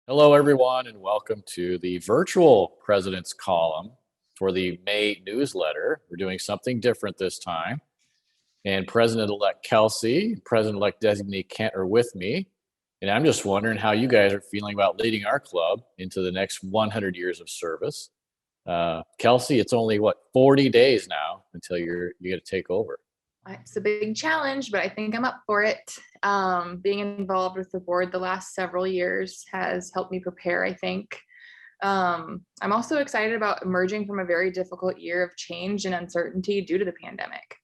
Hello, everyone, and welcome to the virtual President's Column for the May newsletter. We're doing something different this time. And President-elect Kelsey, President-elect designee Kent are with me. And I'm just wondering how you guys are feeling about leading our club into the next 100 years of service. Kelsey, it's only, 40 days now until you get to take over. It's a big challenge, but I think I'm up for it. Being involved with the board the last several years has helped me prepare, I think. I'm also excited about emerging from a very difficult year of change and uncertainty due to the pandemic.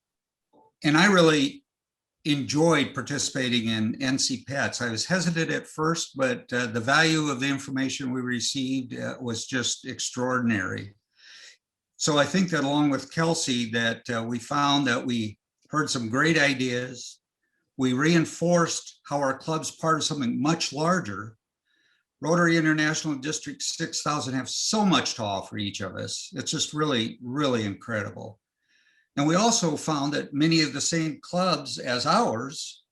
And I really enjoyed participating in NC Pets. I was hesitant at first, but the value of the information we received was just extraordinary. So I think that along with Kelsey, that we found that we heard some great ideas. We reinforced how our club's part of something much larger. Rotary International District 6000 have so much to offer each of us. It's just really, really incredible. And we also found that many of the same clubs as ours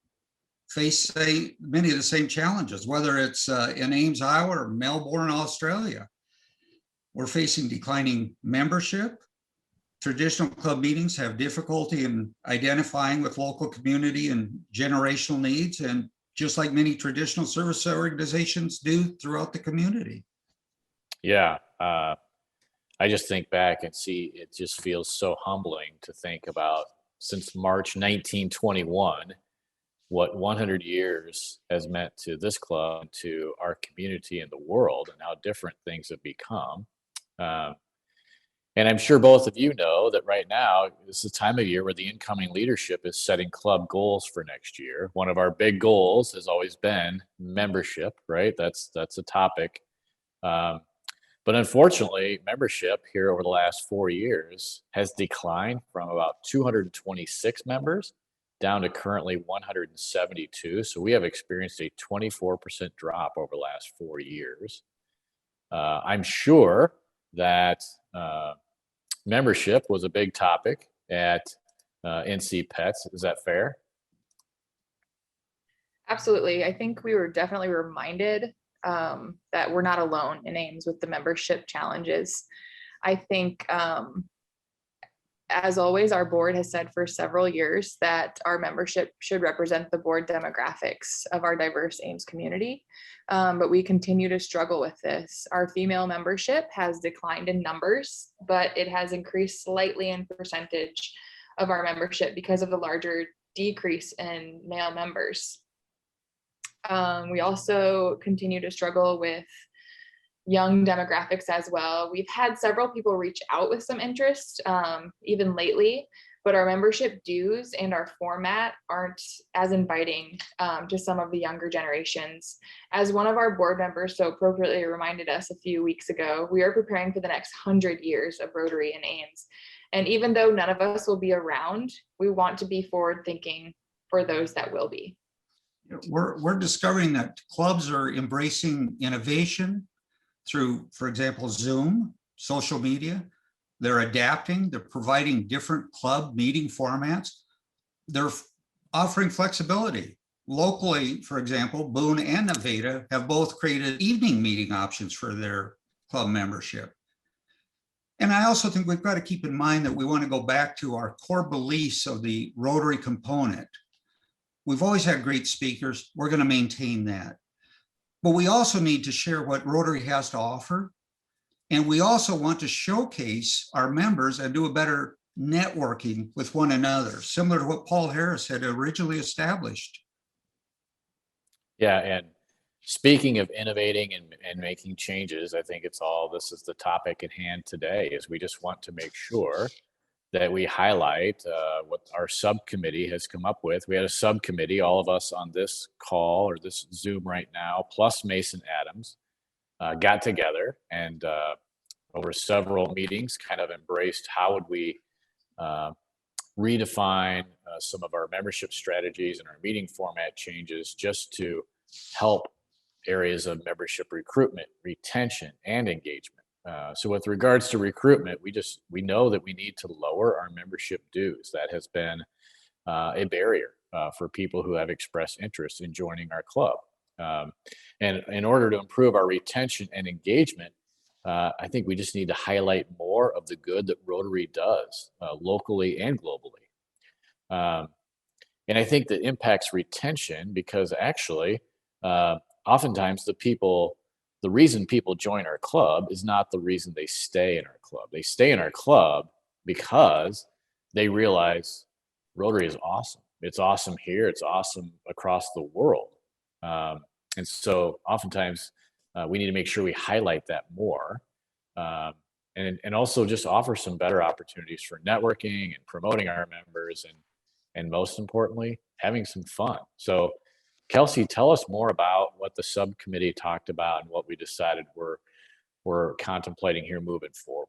face many of the same challenges, whether it's in Ames, Iowa, or Melbourne, Australia. We're facing declining membership. Traditional club meetings have difficulty in identifying with local community and generational needs, and just like many traditional service organizations do throughout the community. Yeah, I just think back and see it just feels so humbling to think about since March 1921, what 100 years has meant to this club, to our community and the world, and how different things have become. And I'm sure both of you know that right now, this is the time of year where the incoming leadership is setting club goals for next year. One of our big goals has always been membership, right? That's a topic. But unfortunately, membership here over the last 4 years has declined from about 226 members down to currently 172. So we have experienced a 24% drop over the last 4 years. I'm sure that membership was a big topic at NC Pets. Is that fair? Absolutely. I think we were definitely reminded that we're not alone in Ames with the membership challenges. I think, as always, our board has said for several years that our membership should represent the board demographics of our diverse Ames community. But we continue to struggle with this. Our female membership has declined in numbers, but it has increased slightly in percentage of our membership because of the larger decrease in male members. We also continue to struggle with young demographics as well. We've had several people reach out with some interest, even lately, but our membership dues and our format aren't as inviting to some of the younger generations. As one of our board members so appropriately reminded us a few weeks ago, we are preparing for the next 100 years of Rotary and Ames. And even though none of us will be around, we want to be forward thinking for those that will be. We're discovering that clubs are embracing innovation through, for example, Zoom, social media. They're adapting, they're providing different club meeting formats. They're offering flexibility. Locally, for example, Boone and Nevada have both created evening meeting options for their club membership. And I also think we've got to keep in mind that we want to go back to our core beliefs of the Rotary component. We've always had great speakers. We're going to maintain that. But we also need to share what Rotary has to offer. And we also want to showcase our members and do a better networking with one another, similar to what Paul Harris had originally established. Yeah, and speaking of innovating and making changes, I think this is the topic at hand today, is we just want to make sure that we highlight what our subcommittee has come up with. We had a subcommittee, all of us on this call or this Zoom right now, plus Mason Adams, got together and over several meetings kind of embraced how would we redefine some of our membership strategies and our meeting format changes just to help areas of membership recruitment, retention, and engagement. So with regards to recruitment, we know that we need to lower our membership dues. That has been a barrier for people who have expressed interest in joining our club. And in order to improve our retention and engagement, I think we just need to highlight more of the good that Rotary does locally and globally. And I think that impacts retention because actually, oftentimes the reason people join our club is not the reason they stay in our club. They stay in our club because they realize Rotary is awesome. It's awesome here. It's awesome across the world. And so oftentimes we need to make sure we highlight that more. And also just offer some better opportunities for networking and promoting our members and most importantly, having some fun. So Kelsey, tell us more about what the subcommittee talked about and what we decided we're contemplating here moving forward.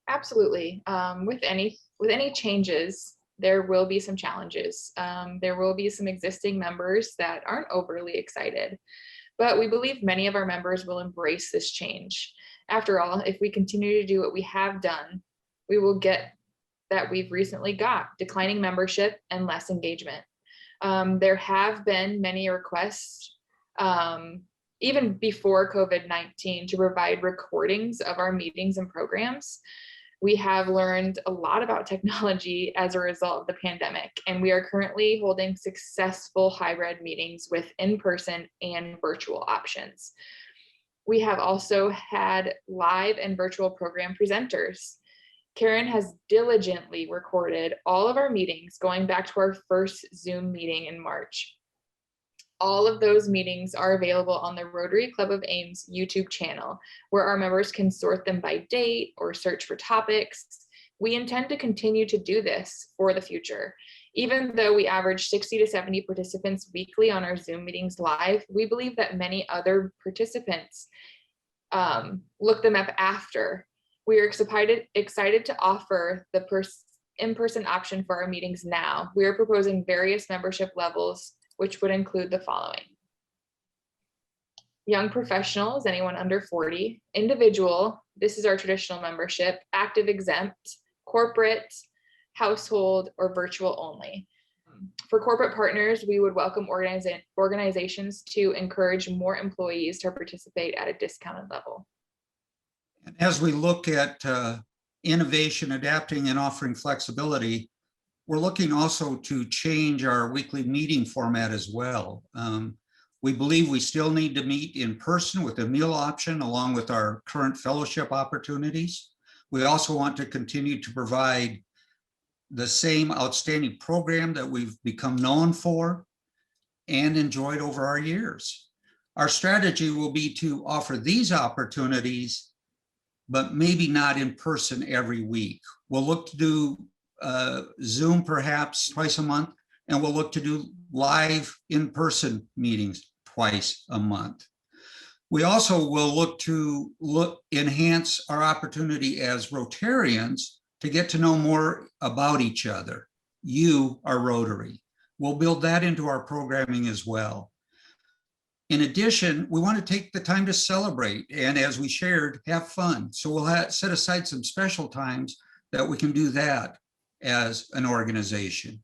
Absolutely. With any changes, there will be some challenges. There will be some existing members that aren't overly excited, but we believe many of our members will embrace this change. After all, if we continue to do what we have done, we will get that we've recently got: declining membership and less engagement. There have been many requests, even before COVID-19, to provide recordings of our meetings and programs. We have learned a lot about technology as a result of the pandemic, and we are currently holding successful hybrid meetings with in-person and virtual options. We have also had live and virtual program presenters. Karen has diligently recorded all of our meetings going back to our first Zoom meeting in March. All of those meetings are available on the Rotary Club of Ames YouTube channel, where our members can sort them by date or search for topics. We intend to continue to do this for the future. Even though we average 60 to 70 participants weekly on our Zoom meetings live, we believe that many other participants look them up after. We are excited to offer the in-person option for our meetings now. We are proposing various membership levels, which would include the following: young professionals, anyone under 40, individual, this is our traditional membership, active exempt, corporate, household, or virtual only. For corporate partners, we would welcome organizations to encourage more employees to participate at a discounted level. As we look at innovation, adapting, and offering flexibility, we're looking also to change our weekly meeting format as well. We believe we still need to meet in person with a meal option along with our current fellowship opportunities. We also want to continue to provide the same outstanding program that we've become known for and enjoyed over our years. Our strategy will be to offer these opportunities, but maybe not in person every week. We'll look to do Zoom perhaps twice a month, and we'll look to do live in-person meetings twice a month. We also will look to enhance our opportunity as Rotarians to get to know more about each other. You are Rotary. We'll build that into our programming as well. In addition, we want to take the time to celebrate and, as we shared, have fun. So we'll set aside some special times that we can do that as an organization.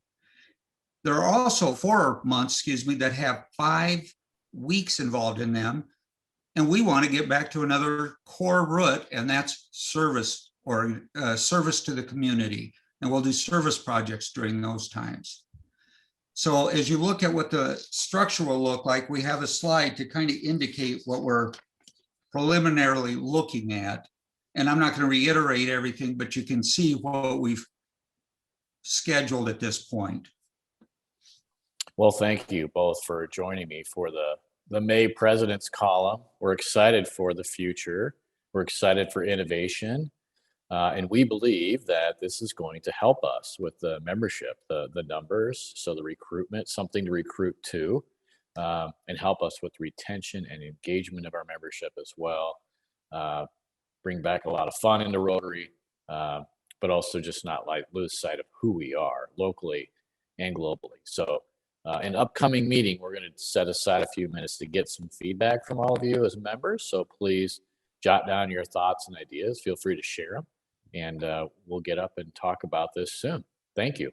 There are also 4 months, that have 5 weeks involved in them. And we want to get back to another core root, and that's service, or service to the community. And we'll do service projects during those times. So as you look at what the structure will look like, we have a slide to kind of indicate what we're preliminarily looking at. And I'm not going to reiterate everything, but you can see what we've scheduled at this point. Well, thank you both for joining me for the May President's Column. We're excited for the future. We're excited for innovation. And we believe that this is going to help us with the membership, the numbers, so the recruitment, something to recruit to, and help us with retention and engagement of our membership as well. Bring back a lot of fun into Rotary, but also just not lose sight of who we are locally and globally. So in upcoming meeting, we're going to set aside a few minutes to get some feedback from all of you as members. So please jot down your thoughts and ideas. Feel free to share them. And we'll get up and talk about this soon. Thank you.